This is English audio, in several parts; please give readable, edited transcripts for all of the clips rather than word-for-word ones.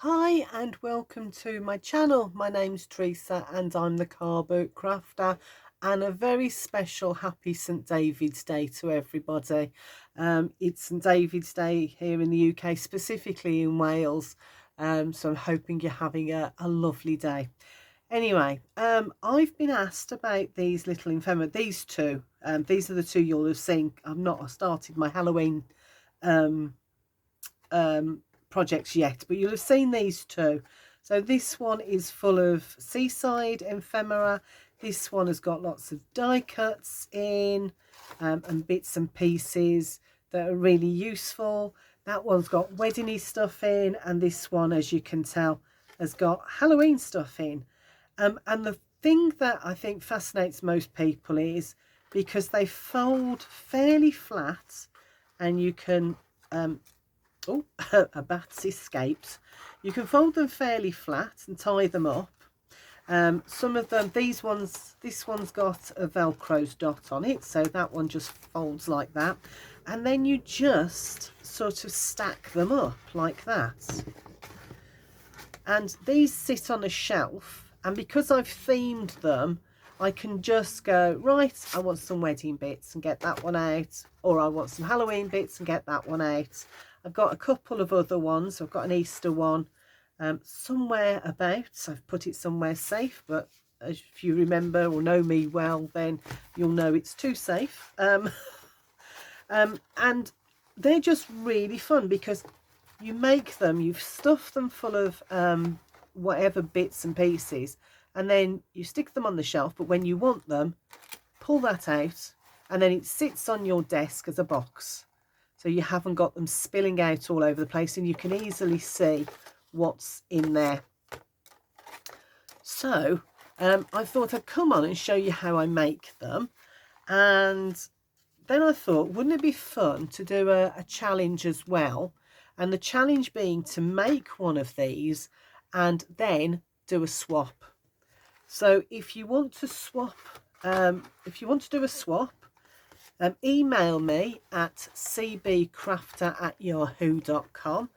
Hi and welcome to my channel. My name's Teresa and I'm the car boot crafter, and a very special happy St David's Day to everybody. It's St David's Day here in the UK, specifically in Wales, so I'm hoping you're having a lovely day. Anyway, I've been asked about these little ephemera, these two. These are the two you'll have seen. I've not started my Halloween um, projects yet, but you'll have seen these two. So this one is full of seaside ephemera. This one has got lots of die cuts in, and bits and pieces that are really useful. That one's got weddingy stuff in, and this one, as you can tell, has got Halloween stuff in. And the thing that I think fascinates most people is because they fold fairly flat, and you can oh, a bat's escaped. You can fold them fairly flat and tie them up. Some of them, this one's got a Velcro's dot on it, so that one just folds like that. And then you just sort of stack them up like that. And these sit on a shelf, and because I've themed them, I can just go, right, I want some wedding bits and get that one out, or I want some Halloween bits and get that one out. I've got a couple of other ones. I've got an Easter one somewhere about. I've put it somewhere safe, but if you remember or know me well, then you'll know it's too safe. And they're just really fun because you make them, you've stuffed them full of whatever bits and pieces, and then you stick them on the shelf. But when you want them, pull that out, and then it sits on your desk as a box. So you haven't got them spilling out all over the place, and you can easily see what's in there. So I thought I'd come on and show you how I make them. And then I thought, wouldn't it be fun to do a challenge as well? And the challenge being to make one of these and then do a swap. So if you want to swap, if you want to do a swap, email me at cbcrafter@yahoo.com.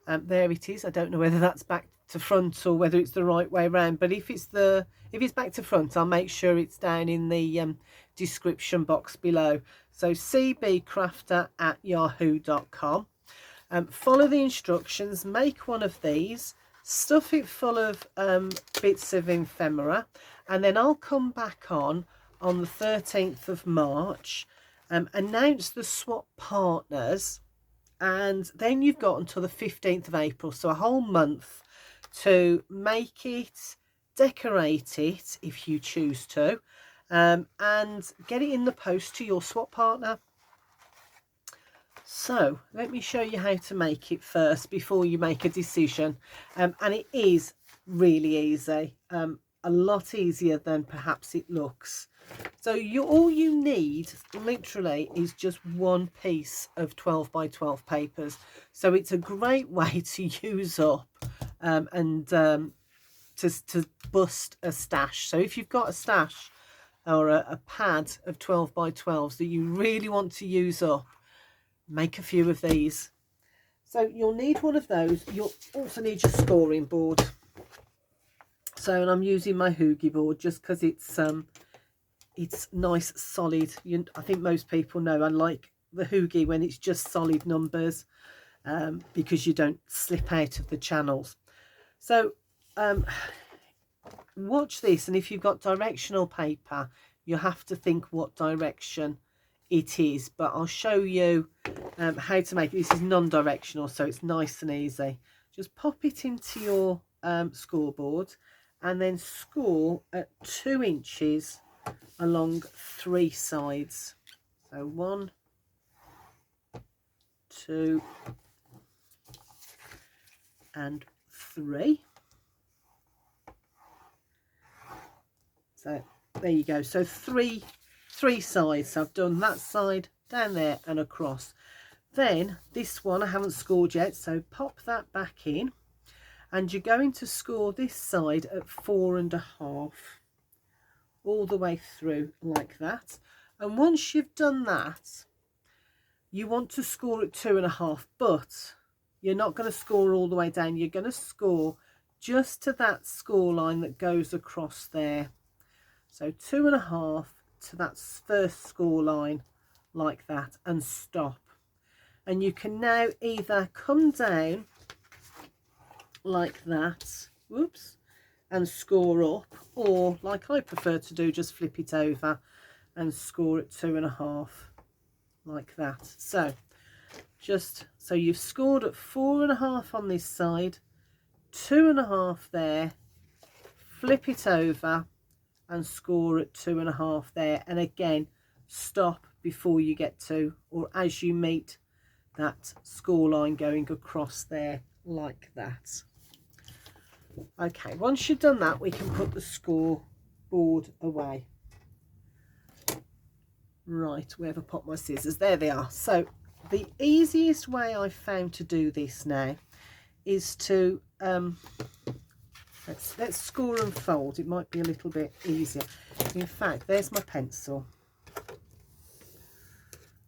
There it is. I don't know whether that's back to front or whether it's the right way around, but if it's back to front, I'll make sure it's down in the description box below. So cbcrafter@yahoo.com. Follow the instructions, make one of these, stuff it full of bits of ephemera, and then I'll come back on the 13th of March, announce the swap partners, and then you've got until the 15th of April, so a whole month to make it, decorate it if you choose to, and get it in the post to your swap partner. So let me show you how to make it first before you make a decision, and it is really easy, a lot easier than perhaps it looks. So all you need literally is just one piece of 12 by 12 papers. So it's a great way to use up and to bust a stash. So if you've got a stash or a pad of 12 by 12s that you really want to use up, make a few of these. So you'll need one of those. You'll also need your scoring board. So, and I'm using my Hoogie board just because it's nice solid. I think most people know I like the Hoogie when it's just solid numbers, because you don't slip out of the channels. So watch this, and if you've got directional paper, you have to think what direction it is, but I'll show you how to make it. This is non-directional, so it's nice and easy. Just pop it into your scoreboard and then score at 2 inches along 3 sides. So 1, 2 and 3. So there you go. So three sides. So I've done that side, down there and across. Then this one I haven't scored yet, so pop that back in, and you're going to score this side at 4.5 all the way through like that. And once you've done that, you want to score at 2.5, but you're not going to score all the way down. You're going to score just to that score line that goes across there. So 2.5 to that first score line, like that, and stop. And you can now either come down like that, whoops, and score up, or like I prefer to do, just flip it over and score at 2.5 like that. So just so you've scored at 4.5 on this side, 2.5 there, flip it over and score at 2.5 there, and again stop before you get to, or as you meet that score line going across there, like that. Okay, once you've done that, we can put the score board away. Right, where have I put my scissors? There they are. So the easiest way I've found to do this now is to let's score and fold. It might be a little bit easier. In fact, there's my pencil.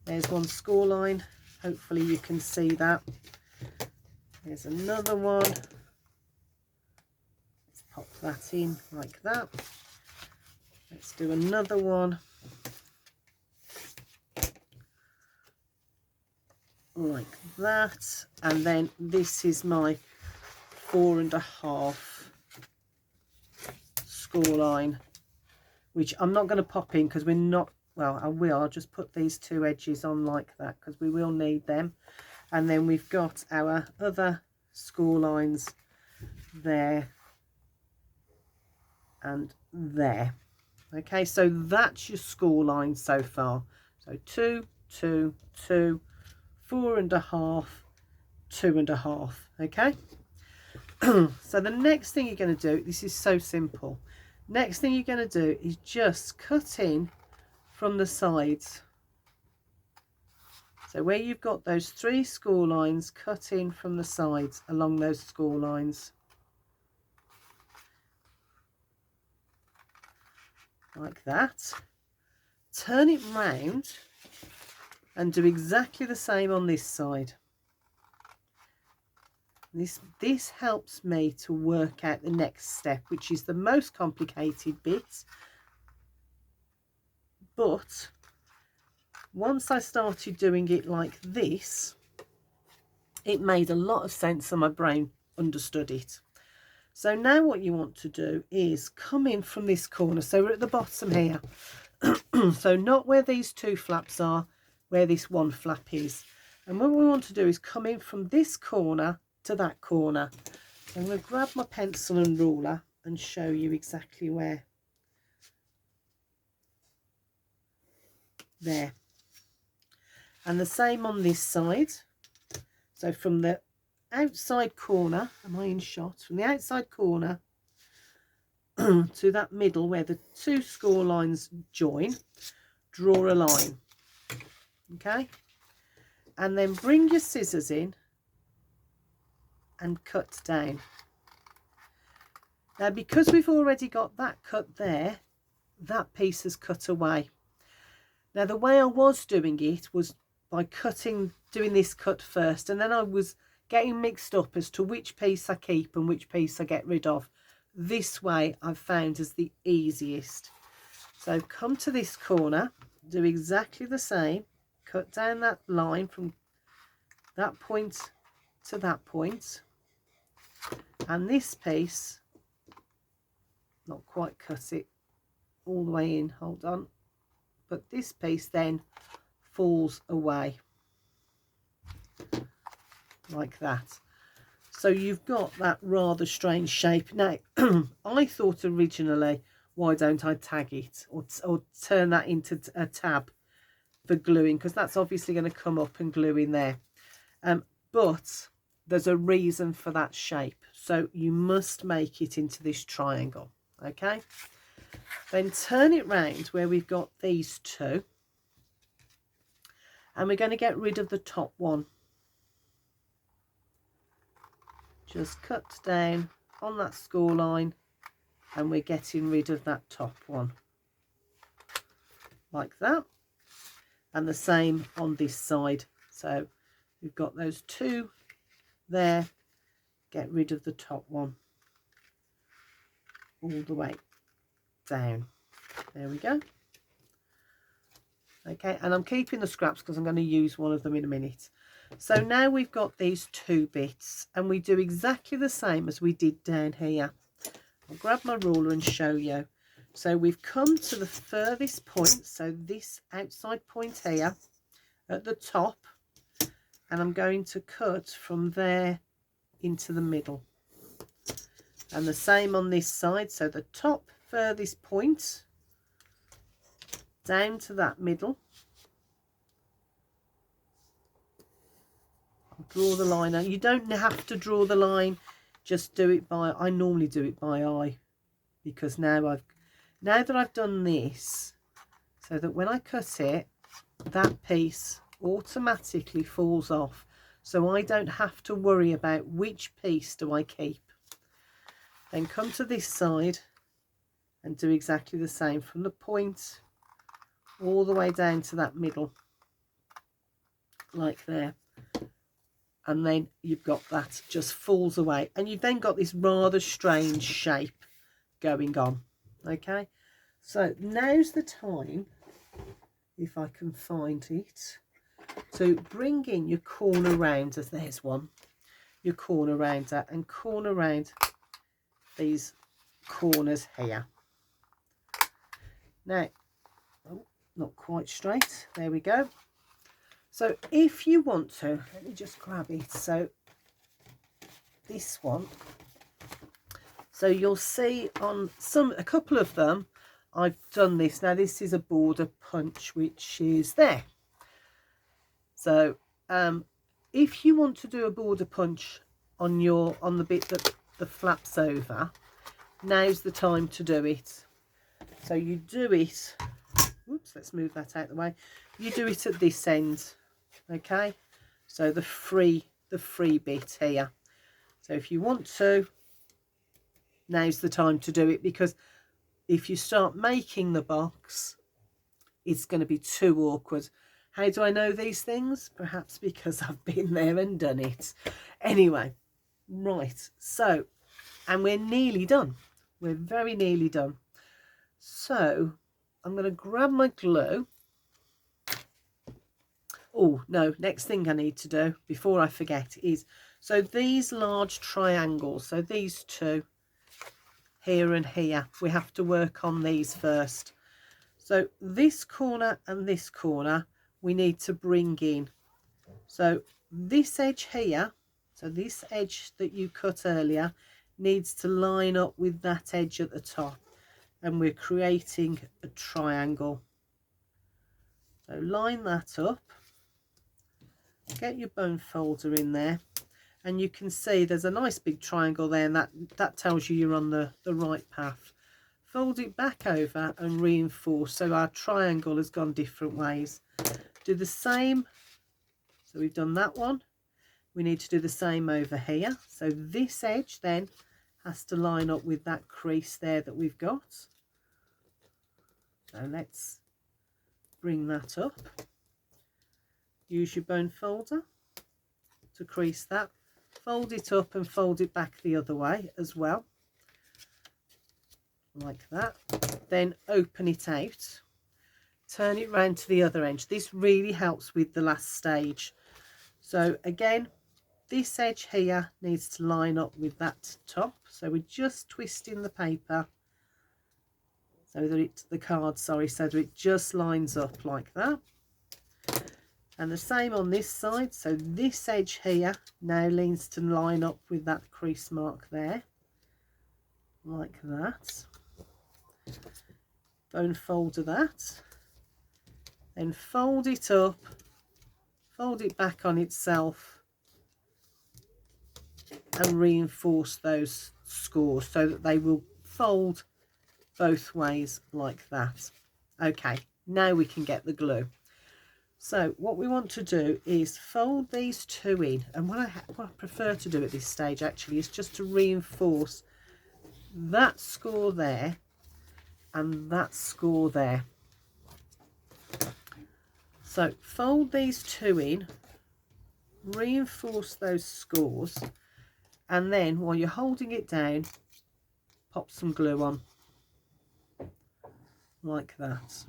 There's one score line. Hopefully you can see that. There's another one. Let's pop that in like that. Let's do another one like that, and then this is my 4.5 score line, which I'm not going to pop in because we're not, well, I'll just put these two edges on like that because we will need them. And then we've got our other score lines there and there. Okay, so that's your score line so far. So 2, 2, 2, 4.5, 2.5. Okay. So the next thing you're going to do, this is so simple. Next thing you're going to do is just cut in from the sides. So where you've got those 3 score lines, cut in from the sides along those score lines. Like that. Turn it round and do exactly the same on this side. This helps me to work out the next step, which is the most complicated bit. But once I started doing it like this, it made a lot of sense and my brain understood it. So now what you want to do is come in from this corner. So we're at the bottom here. So not where these 2 flaps are, where this 1 flap is. And what we want to do is come in from this corner to that corner. So I'm going to grab my pencil and ruler and show you exactly where. There. And the same on this side. So from the outside corner, am I in shot? From the outside corner to that middle where the 2 score lines join, draw a line. Okay? And then bring your scissors in and cut down. Now because we've already got that cut there, that piece is cut away. Now the way I was doing it was by doing this cut first, and then I was getting mixed up as to which piece I keep and which piece I get rid of. This way I've found is the easiest. So come to this corner, do exactly the same, cut down that line from that point to that point, and this piece, not quite cut it all the way in, hold on, but this piece then falls away like that. So you've got that rather strange shape. Now I thought originally, why don't I tag it or turn that into a tab for gluing, because that's obviously going to come up and glue in there, but there's a reason for that shape, so you must make it into this triangle. Okay, then turn it round where we've got these 2, and we're going to get rid of the top one. Just cut down on that score line and we're getting rid of that top one like that, and the same on this side. So we've got those 2 there, get rid of the top one all the way down. There we go. Okay, and I'm keeping the scraps because I'm going to use one of them in a minute. So now we've got these 2 bits, and we do exactly the same as we did down here. I'll grab my ruler and show you. So we've come to the furthest point, so this outside point here at the top, and I'm going to cut from there into the middle. And the same on this side, so the top furthest point down to that middle. I'll draw the line out. You don't have to draw the line, just do it by, I normally do it by eye, because now that I've done this, so that when I cut it, that piece automatically falls off, so I don't have to worry about which piece do I keep. Then come to this side and do exactly the same from the point all the way down to that middle, like there. And then you've got that just falls away, and you've then got this rather strange shape going on. Okay, so now's the time, if I can find it, to bring in your corner rounders. There's one, your corner rounder, and corner round these corners here. Now, oh, not quite straight, there we go. So if you want to, let me just grab it. So this one, so you'll see on a couple of them I've done this. Now this is a border punch, which is there. So if you want to do a border punch on the bit that the flaps over, now's the time to do it. So you do it, oops, let's move that out of the way. You do it at this end. Okay, so the free bit here. So if you want to, now's the time to do it, because if you start making the box, it's going to be too awkward. How do I know these things? Perhaps because I've been there and done it. Anyway, right, so, and we're nearly done. We're very nearly done. So I'm going to grab my glue. Oh no, next thing I need to do before I forget is, so these large triangles, so these 2 here and here, we have to work on these first. So this corner and this corner we need to bring in. So this edge here, so this edge that you cut earlier, needs to line up with that edge at the top, and we're creating a triangle. So line that up. Get your bone folder in there, and you can see there's a nice big triangle there, and that tells you you're on the right path. Fold it back over and reinforce, so our triangle has gone different ways. Do the same, so we've done that one, we need to do the same over here. So this edge then has to line up with that crease there that we've got. So let's bring that up. Use your bone folder to crease that. Fold it up and fold it back the other way as well, like that. Then open it out, turn it round to the other edge. This really helps with the last stage. So again, this edge here needs to line up with that top, so we're just twisting the paper so that the card, sorry, so that it just lines up like that. And the same on this side, so this edge here now needs to line up with that crease mark there, like that. Bone folder that, then fold it up, fold it back on itself, and reinforce those scores so that they will fold both ways like that. Okay, now we can get the glue. So what we want to do is fold these 2 in, and what I prefer to do at this stage actually is just to reinforce that score there and that score there. So fold these 2 in reinforce those scores, and then while you're holding it down, pop some glue on like that.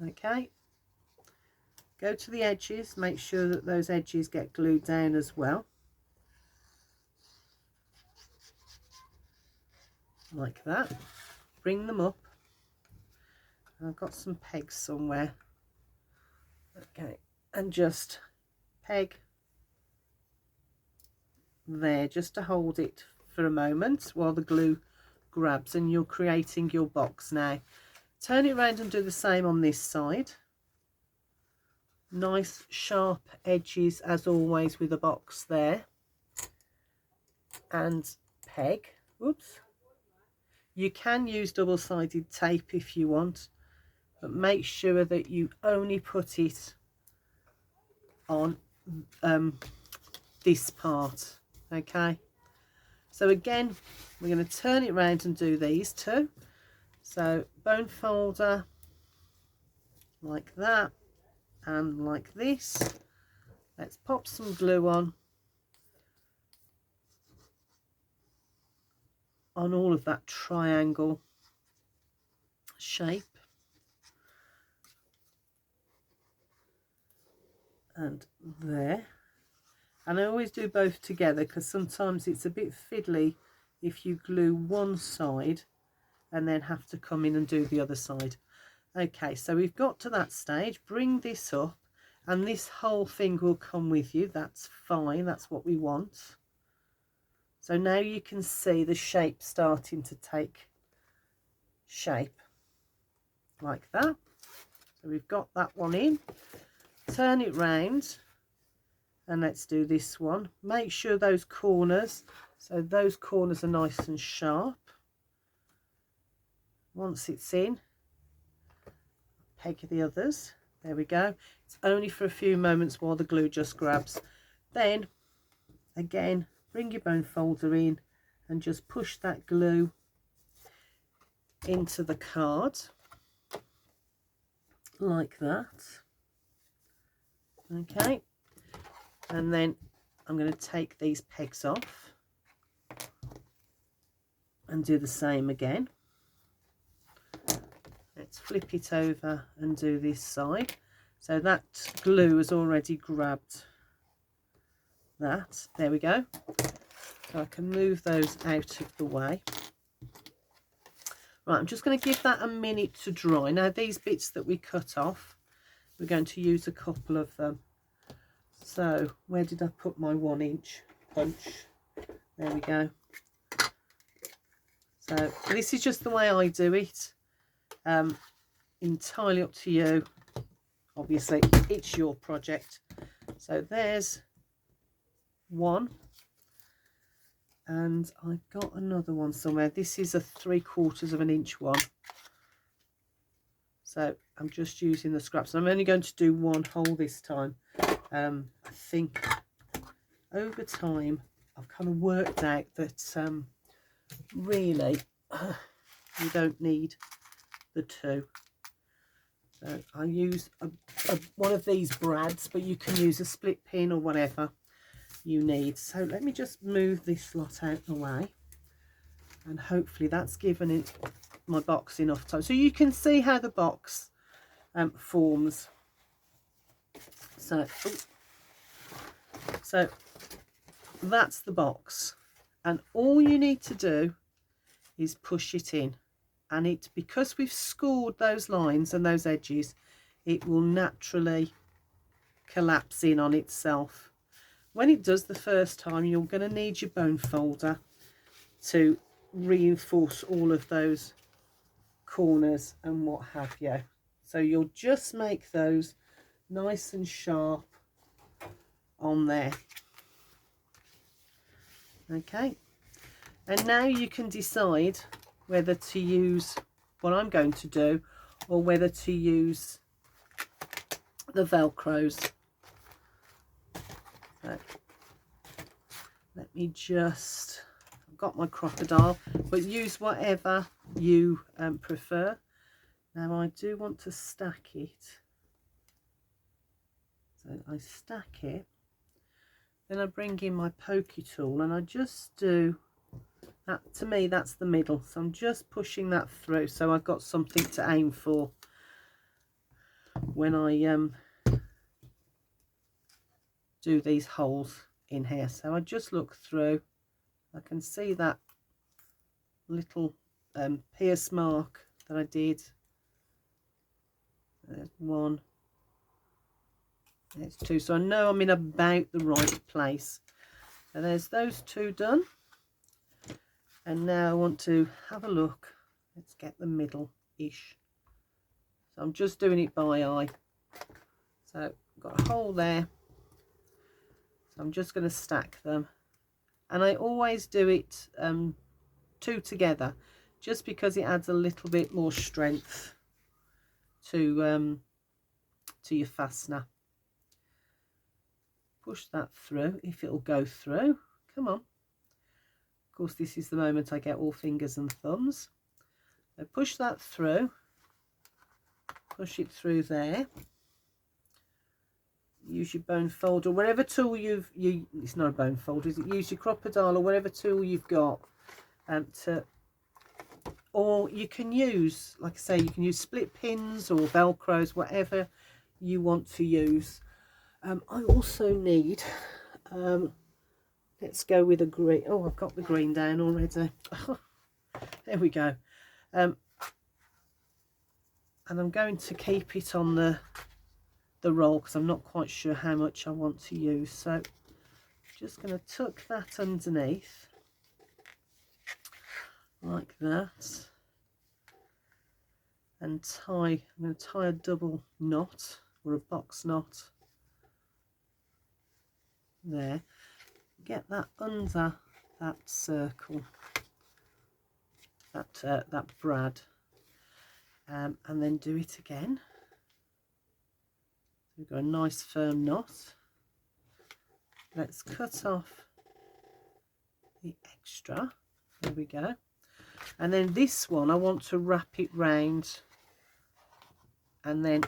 Okay, go to the edges, make sure that those edges get glued down as well, like that. Bring them up. I've got some pegs somewhere. Okay, and just peg there just to hold it for a moment while the glue grabs, and you're creating your box now. Turn it around and do the same on this side. Nice sharp edges as always with a box there, and peg. Whoops. You can use double-sided tape if you want, but make sure that you only put it on this part. Okay, so again we're going to turn it around and do these two. So bone folder like that and like this. Let's pop some glue on all of that triangle shape, and there. And I always do both together because sometimes it's a bit fiddly if you glue one side and then have to come in and do the other side. Okay, so we've got to that stage. Bring this up and this whole thing will come with you. That's fine, that's what we want. So now you can see the shape starting to take shape like that. So we've got that one in. Turn it round and let's do this one. Make sure those corners, so those corners are nice and sharp. Once it's in, peg the others. There we go. It's only for a few moments while the glue just grabs. Then again, bring your bone folder in and just push that glue into the card like that. Okay, and then I'm going to take these pegs off and do the same again. Let's flip it over and do this side. So that glue has already grabbed that. There we go. So I can move those out of the way. Right, I'm just going to give that a minute to dry. Now these bits that we cut off, we're going to use a couple of them. So where did I put my 1-inch punch? There we go. So this is just the way I do it. Entirely up to you. Obviously it's your project. So there's one, and I've got another one somewhere. This is a 3/4 inch one. So I'm just using the scraps. I'm only going to do one hole this time. I think over time I've kind of worked out that really you don't need the two. So I use one of these brads, but you can use a split pin or whatever you need. So let me just move this lot out the way, and hopefully that's given it my box enough time so you can see how the box forms. So that's the box, and all you need to do is push it in, and it, because we've scored those lines and those edges, it will naturally collapse in on itself. When it does the first time, you're going to need your bone folder to reinforce all of those corners and what have you. So you'll just make those nice and sharp on there. Okay, and now you can decide whether to use what I'm going to do or whether to use the Velcros. So let me just, I've got my crocodile, but use whatever you prefer. Now I do want to stack it So I stack it, then I bring in my pokey tool and I just do that. To me, that's the middle, so I'm just pushing that through so I've got something to aim for when I do these holes in here. So I just look through, I can see that little pierce mark that I did. There's one, there's two, so I know I'm in about the right place. So there's those two done, and now I want to have a look. Let's get the middle-ish. So I'm just doing it by eye. So I've got a hole there, so I'm just going to stack them, and I always do it two together just because it adds a little bit more strength to your fastener. Push that through if it'll go through. Come on. Of course, this is the moment I get all fingers and thumbs. So push that through, push it through there. Use your bone folder, whatever tool it's not a bone folder, is it? Use your crocodile or whatever tool you've got or you can use, like I say, you can use split pins or velcros, whatever you want to use. I also need, let's go with a green. Oh, I've got the green down already. There we go. And I'm going to keep it on the roll because I'm not quite sure how much I want to use. So just going to tuck that underneath like that, and I'm going to tie a double knot or a box knot there. Get that under that circle, that brad, and then do it again. So we've got a nice firm knot. Let's cut off the extra. There we go. And then this one I want to wrap it round, and then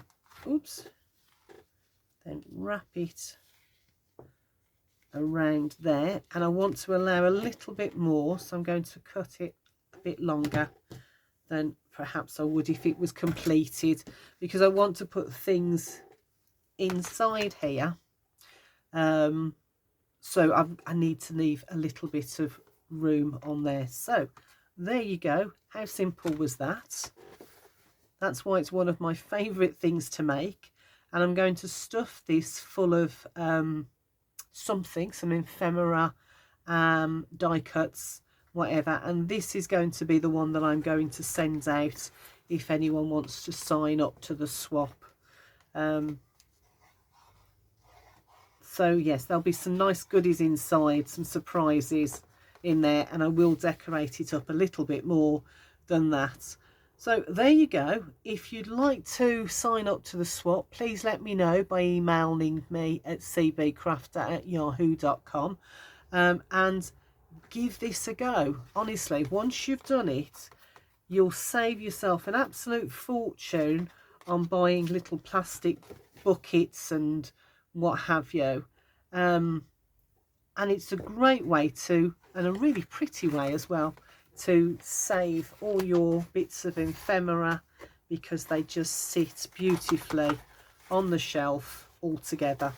then wrap it around there, and I want to allow a little bit more, so I'm going to cut it a bit longer than perhaps I would if it was completed, because I want to put things inside here, so I need to leave a little bit of room on there. So there you go. How simple was that? That's why it's one of my favourite things to make. And I'm going to stuff this full of some ephemera, die cuts, whatever. And this is going to be the one that I'm going to send out if anyone wants to sign up to the swap. So yes, there'll be some nice goodies inside, some surprises in there, and I will decorate it up a little bit more than that. So there you go. If you'd like to sign up to the swap, please let me know by emailing me at cbcrafter@yahoo.com, and give this a go. Honestly, once you've done it, you'll save yourself an absolute fortune on buying little plastic buckets and what have you. And it's a great way to, and a really pretty way as well, to save all your bits of ephemera, because they just sit beautifully on the shelf all together.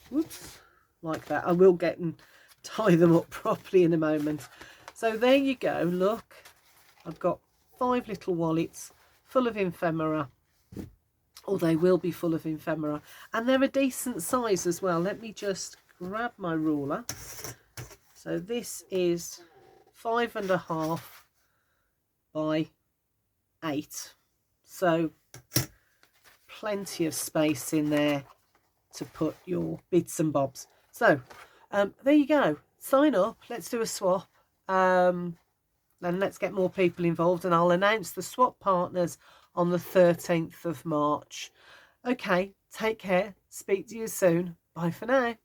Whoops, like that. I will get and tie them up properly in a moment. So there you go. Look, I've got 5 little wallets full of ephemera, or they will be full of ephemera, and they're a decent size as well. Let me just grab my ruler. So this is 5.5 by 8, so plenty of space in there to put your bits and bobs. So there you go. Sign up, let's do a swap, and let's get more people involved, and I'll announce the swap partners on the 13th of March. Okay, take care, speak to you soon, bye for now.